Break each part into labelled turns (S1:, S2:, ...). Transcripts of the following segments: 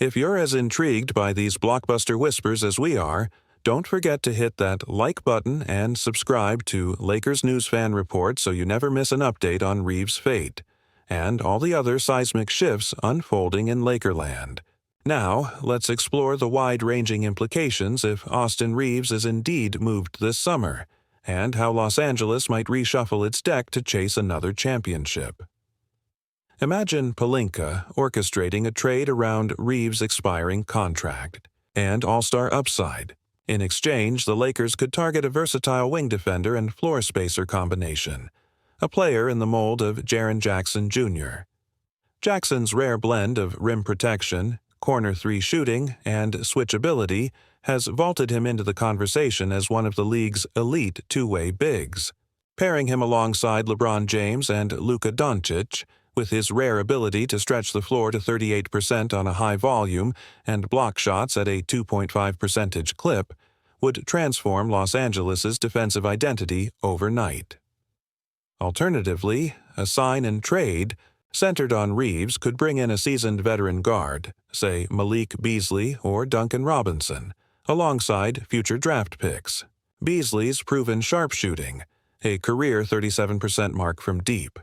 S1: If you're as intrigued by these blockbuster whispers as we are, don't forget to hit that like button and subscribe to Lakers News Fan Report so you never miss an update on Reaves' fate and all the other seismic shifts unfolding in Lakerland. Now, let's explore the wide-ranging implications if Austin Reaves is indeed moved this summer, and how Los Angeles might reshuffle its deck to chase another championship. Imagine Pelinka orchestrating a trade around Reaves' expiring contract and all-star upside. In exchange, the Lakers could target a versatile wing defender and floor spacer combination, a player in the mold of Jaren Jackson Jr. Jackson's rare blend of rim protection, corner three shooting, and switchability has vaulted him into the conversation as one of the league's elite two-way bigs. Pairing him alongside LeBron James and Luka Doncic, with his rare ability to stretch the floor to 38% on a high volume and block shots at a 2.5% clip, would transform Los Angeles's defensive identity overnight. Alternatively, a sign and trade centered on Reaves could bring in a seasoned veteran guard, say Malik Beasley or Duncan Robinson, alongside future draft picks. Beasley's proven sharpshooting, a career 37% mark from deep,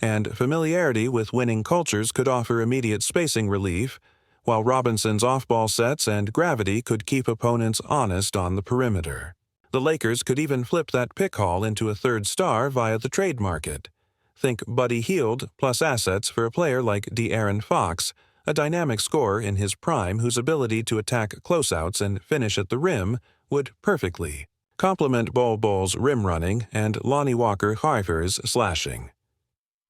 S1: and familiarity with winning cultures could offer immediate spacing relief, while Robinson's off-ball sets and gravity could keep opponents honest on the perimeter. The Lakers could even flip that pick haul into a third star via the trade market. Think Buddy Hield plus assets for a player like De'Aaron Fox, a dynamic scorer in his prime whose ability to attack closeouts and finish at the rim would perfectly complement Bol Bol's rim running and Lonnie Walker-Haifer's slashing.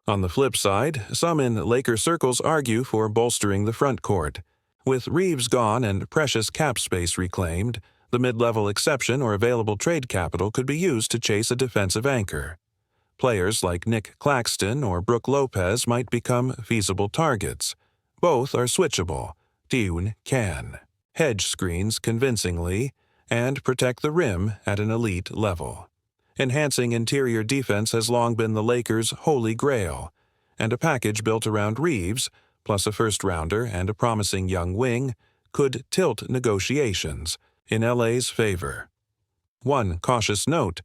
S1: On the flip side, some in Laker circles argue for bolstering the front court. With Reaves gone and precious cap space reclaimed, the mid-level exception or available trade capital could be used to chase a defensive anchor. Players like Nick Claxton or Brook Lopez might become feasible targets. Both are switchable. Tune can hedge screens convincingly and protect the rim at an elite level. Enhancing interior defense has long been the Lakers' holy grail, and a package built around Reaves, plus a first-rounder and a promising young wing, could tilt negotiations in LA's favor. One cautious note: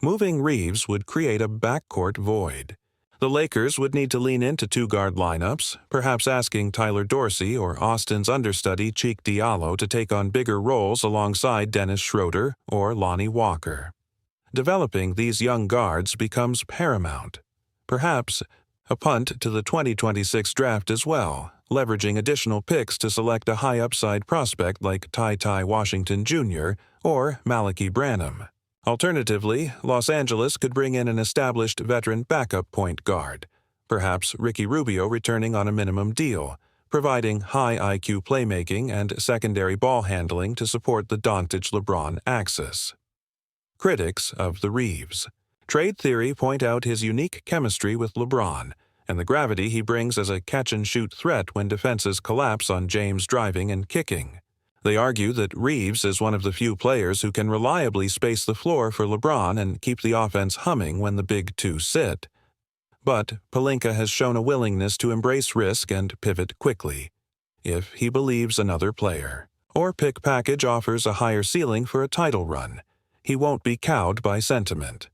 S1: moving Reaves would create a backcourt void. The Lakers would need to lean into two-guard lineups, perhaps asking Tyler Dorsey or Austin's understudy Cheek Diallo to take on bigger roles alongside Dennis Schroeder or Lonnie Walker. Developing these young guards becomes paramount. Perhaps a punt to the 2026 draft as well, leveraging additional picks to select a high-upside prospect like Ty Washington Jr. or Malachi Branham. Alternatively, Los Angeles could bring in an established veteran backup point guard, perhaps Ricky Rubio returning on a minimum deal, providing high IQ playmaking and secondary ball handling to support the Doncic-LeBron axis. Critics of the Reaves trade theory point out his unique chemistry with LeBron and the gravity he brings as a catch-and-shoot threat when defenses collapse on James driving and kicking. They argue that Reaves is one of the few players who can reliably space the floor for LeBron and keep the offense humming when the big two sit. But Pelinka has shown a willingness to embrace risk and pivot quickly, if he believes another player, or pick package offers a higher ceiling for a title run. He won't be cowed by sentiment.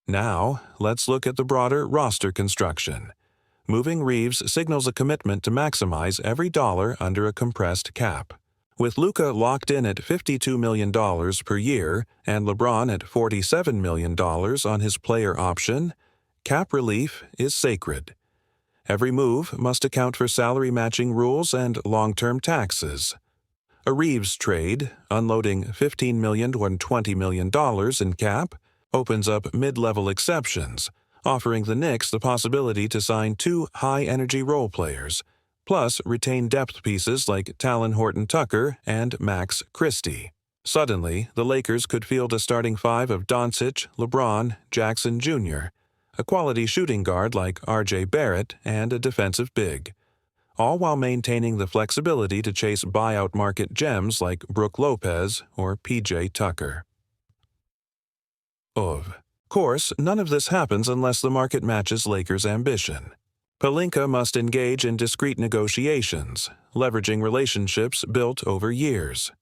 S1: Now, let's look at the broader roster construction. Moving Reaves signals a commitment to maximize every dollar under a compressed cap. With Luka locked in at $52 million per year and LeBron at $47 million on his player option, cap relief is sacred. Every move must account for salary matching rules and long-term taxes. A Reaves trade, unloading $15 million to $20 million in cap, opens up mid-level exceptions, offering the Knicks the possibility to sign two high-energy role players, plus retain depth pieces like Talon Horton-Tucker and Max Christie. Suddenly, the Lakers could field a starting five of Doncic, LeBron, Jackson Jr., a quality shooting guard like R.J. Barrett, and a defensive big, all while maintaining the flexibility to chase buyout market gems like Brook Lopez or P.J. Tucker. Of course, none of this happens unless the market matches Lakers' ambition. Pelinka must engage in discreet negotiations, leveraging relationships built over years.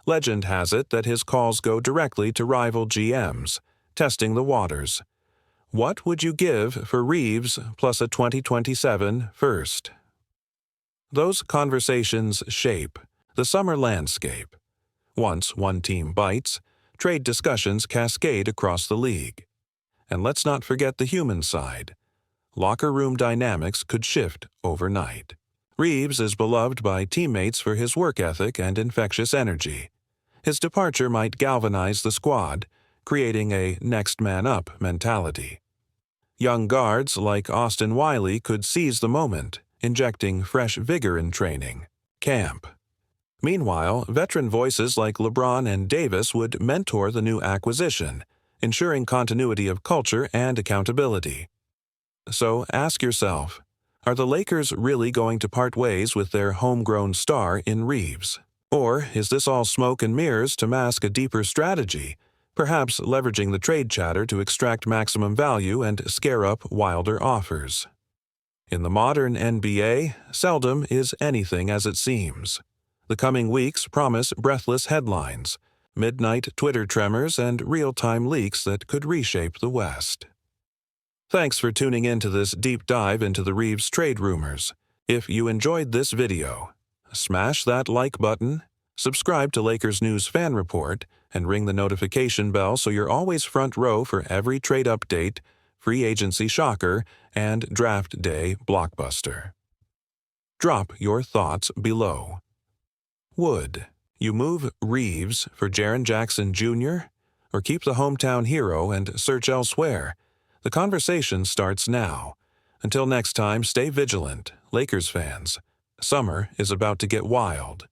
S1: Legend has it that his calls go directly to rival GMs, testing the waters. What would you give for Reaves plus a 2027 first? Those conversations shape the summer landscape. Once one team bites, trade discussions cascade across the league. And let's not forget the human side. Locker room dynamics could shift overnight. Reaves is beloved by teammates for his work ethic and infectious energy. His departure might galvanize the squad, creating a next man up mentality. Young guards like Austin Wiley could seize the moment, injecting fresh vigor in training camp. Meanwhile, veteran voices like LeBron and Davis would mentor the new acquisition, ensuring continuity of culture and accountability. So ask yourself, are the Lakers really going to part ways with their homegrown star in Reaves? Or is this all smoke and mirrors to mask a deeper strategy, perhaps leveraging the trade chatter to extract maximum value and scare up wilder offers? In the modern NBA, seldom is anything as it seems. The coming weeks promise breathless headlines, midnight Twitter tremors, and real-time leaks that could reshape the West. Thanks for tuning in to this deep dive into the Reaves trade rumors. If you enjoyed this video, smash that like button, subscribe to Lakers News Fan Report, and ring the notification bell so you're always front row for every trade update, free agency shocker, and draft day blockbuster. Drop your thoughts below. Would you move Reaves for Jaren Jackson Jr., or keep the hometown hero and search elsewhere? The conversation starts now. Until next time, stay vigilant, Lakers fans. Summer is about to get wild.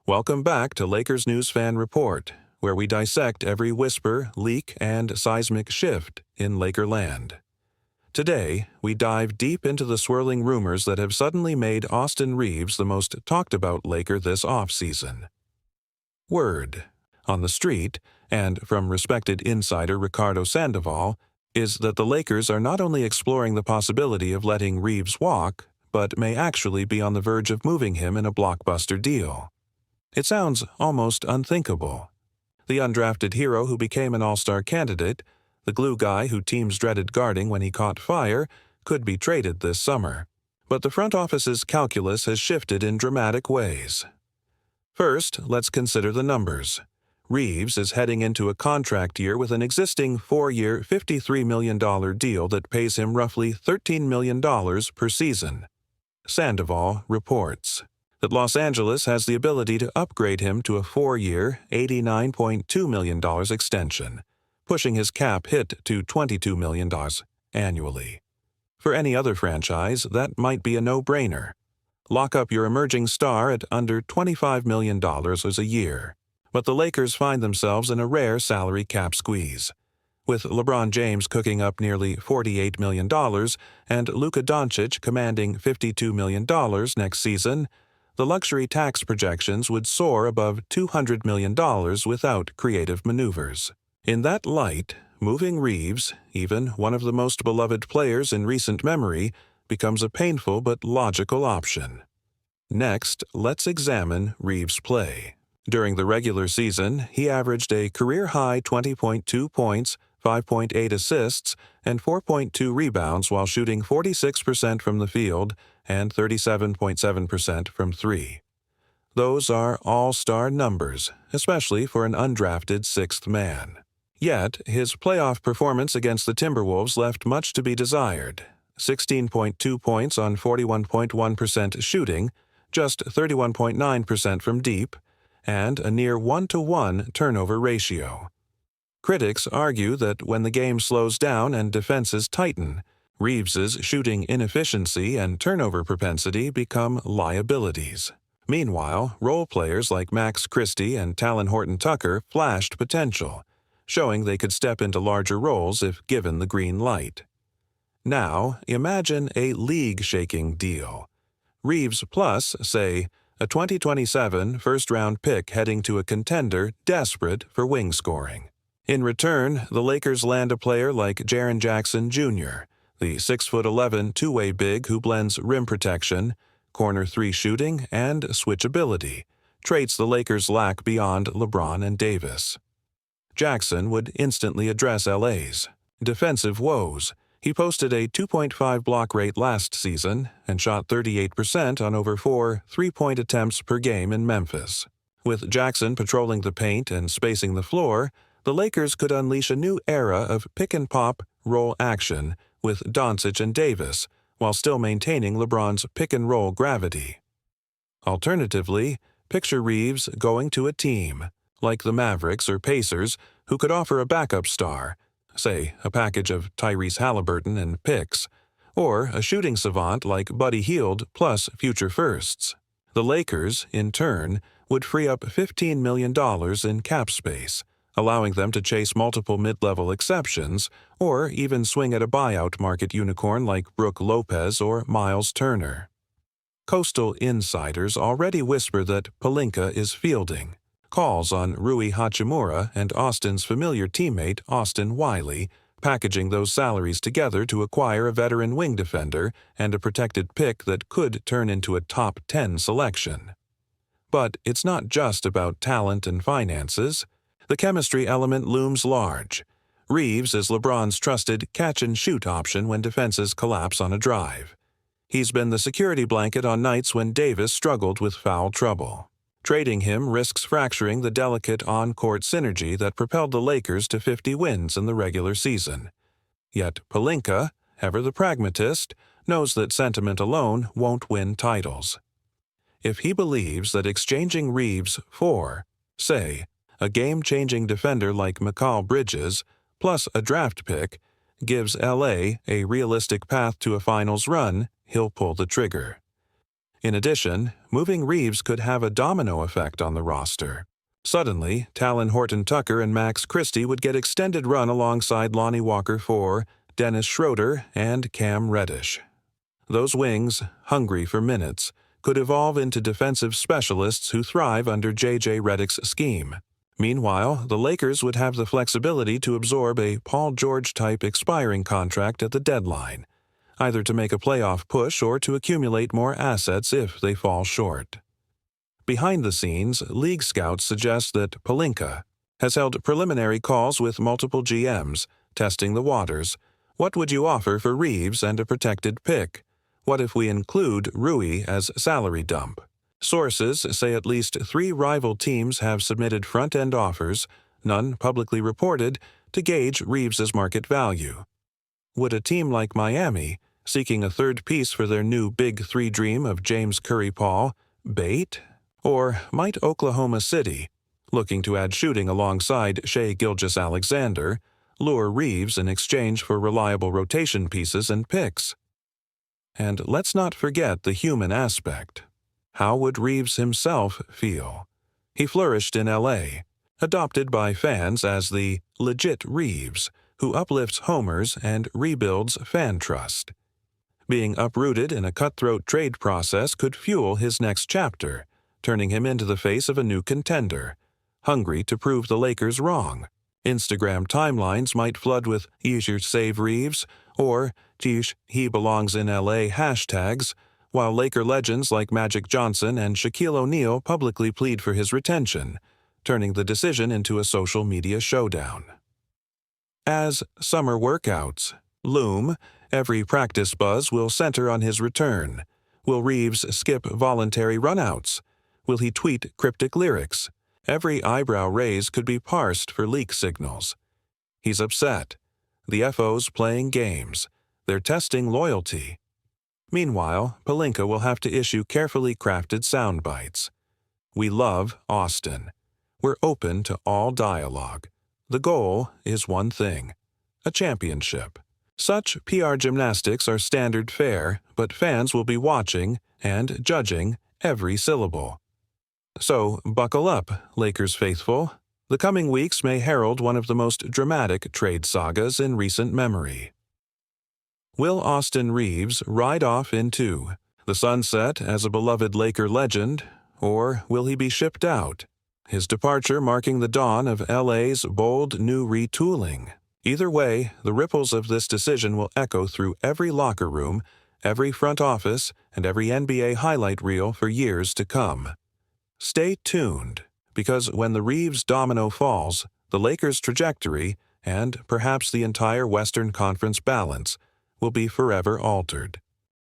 S1: Welcome back to Lakers News Fan Report, where we dissect every whisper, leak, and seismic shift in Lakerland. Today, we dive deep into the swirling rumors that have suddenly made Austin Reaves the most talked-about Laker this offseason. Word on the street, and from respected insider Ricardo Sandoval, is that the Lakers are not only exploring the possibility of letting Reaves walk, but may actually be on the verge of moving him in a blockbuster deal. It sounds almost unthinkable. The undrafted hero who became an all-star candidate, the glue guy who teams dreaded guarding when he caught fire, could be traded this summer. But the front office's calculus has shifted in dramatic ways. First, let's consider the numbers. Reaves is heading into a contract year with an existing 4-year, $53 million deal that pays him roughly $13 million per season. Sandoval reports that Los Angeles has the ability to upgrade him to a 4-year, $89.2 million extension, pushing his cap hit to $22 million annually. For any other franchise, that might be a no-brainer. Lock up your emerging star at under $25 million a year. But the Lakers find themselves in a rare salary cap squeeze. With LeBron James cooking up nearly $48 million and Luka Doncic commanding $52 million next season, the luxury tax projections would soar above $200 million without creative maneuvers. In that light, moving Reaves, even one of the most beloved players in recent memory, becomes a painful but logical option. Next, let's examine Reaves' play. During the regular season, he averaged a career-high 20.2 points, 5.8 assists, and 4.2 rebounds while shooting 46% from the field and 37.7% from three. Those are all-star numbers, especially for an undrafted sixth man. Yet, his playoff performance against the Timberwolves left much to be desired. 16.2 points on 41.1% shooting, just 31.9% from deep, and a near 1-to-1 turnover ratio. Critics argue that when the game slows down and defenses tighten, Reaves's shooting inefficiency and turnover propensity become liabilities. Meanwhile, role players like Max Christie and Talon Horton-Tucker flashed potential, showing they could step into larger roles if given the green light. Now, imagine a league-shaking deal. Reaves plus, say, a 2027 first-round pick heading to a contender desperate for wing scoring. In return, the Lakers land a player like Jaren Jackson Jr., The 6'11" two-way big who blends rim protection, corner three shooting, and switchability, traits the Lakers lack beyond LeBron and Davis. Jackson would instantly address LA's defensive woes. He posted a 2.5 block rate last season and shot 38% on over 4 three-point attempts per game in Memphis. With Jackson patrolling the paint and spacing the floor, the Lakers could unleash a new era of pick-and-pop, roll action with Doncic and Davis, while still maintaining LeBron's pick-and-roll gravity. Alternatively, picture Reaves going to a team, like the Mavericks or Pacers, who could offer a backup star, say a package of Tyrese Halliburton and picks, or a shooting savant like Buddy Hield plus future firsts. The Lakers, in turn, would free up $15 million in cap space, allowing them to chase multiple mid-level exceptions or even swing at a buyout market unicorn like Brook Lopez or Miles Turner. Coastal insiders already whisper that Pelinka is fielding calls on Rui Hachimura and Austin's familiar teammate Austin Wiley, packaging those salaries together to acquire a veteran wing defender and a protected pick that could turn into a top 10 selection. But it's not just about talent and finances. The chemistry element looms large. Reaves is LeBron's trusted catch-and-shoot option when defenses collapse on a drive. He's been the security blanket on nights when Davis struggled with foul trouble. Trading him risks fracturing the delicate on-court synergy that propelled the Lakers to 50 wins in the regular season. Yet Pelinka, ever the pragmatist, knows that sentiment alone won't win titles. If he believes that exchanging Reaves for, say, a game-changing defender like Mikal Bridges, plus a draft pick, gives LA a realistic path to a finals run, he'll pull the trigger. In addition, moving Reaves could have a domino effect on the roster. Suddenly, Talon Horton-Tucker and Max Christie would get extended run alongside Lonnie Walker IV, Dennis Schroeder, and Cam Reddish. Those wings, hungry for minutes, could evolve into defensive specialists who thrive under J.J. Redick's scheme. Meanwhile, the Lakers would have the flexibility to absorb a Paul George-type expiring contract at the deadline, either to make a playoff push or to accumulate more assets if they fall short. Behind the scenes, league scouts suggest that Pelinka has held preliminary calls with multiple GMs, testing the waters. What would you offer for Reaves and a protected pick? What if we include Rui as salary dump? Sources say at least 3 rival teams have submitted front-end offers, none publicly reported, to gauge Reaves' market value. Would a team like Miami, seeking a third piece for their new Big Three dream of James Curry-Paul, bait? Or might Oklahoma City, looking to add shooting alongside Shai Gilgeous-Alexander, lure Reaves in exchange for reliable rotation pieces and picks? And let's not forget the human aspect. How would Reaves himself feel? He flourished in L.A., adopted by fans as the legit Reaves, who uplifts homers and rebuilds fan trust. Being uprooted in a cutthroat trade process could fuel his next chapter, turning him into the face of a new contender, hungry to prove the Lakers wrong. Instagram timelines might flood with "Yeesh, save Reaves" or "Yeesh, he belongs in LA" hashtags, while Laker legends like Magic Johnson and Shaquille O'Neal publicly plead for his retention, turning the decision into a social media showdown. As summer workouts loom, every practice buzz will center on his return. Will Reaves skip voluntary runouts? Will he tweet cryptic lyrics? Every eyebrow raise could be parsed for leak signals. He's upset. The FO's playing games. They're testing loyalty. Meanwhile, Pelinka will have to issue carefully crafted sound bites. We love Austin. We're open to all dialogue. The goal is one thing: a championship. Such PR gymnastics are standard fare, but fans will be watching and judging every syllable. So, buckle up, Lakers faithful. The coming weeks may herald one of the most dramatic trade sagas in recent memory. Will Austin Reaves ride off into the sunset as a beloved Laker legend, or will he be shipped out, his departure marking the dawn of LA's bold new retooling? Either way, the ripples of this decision will echo through every locker room, every front office, and every NBA highlight reel for years to come. Stay tuned, because when the Reaves domino falls, the Lakers' trajectory, and perhaps the entire Western Conference balance, will be forever altered.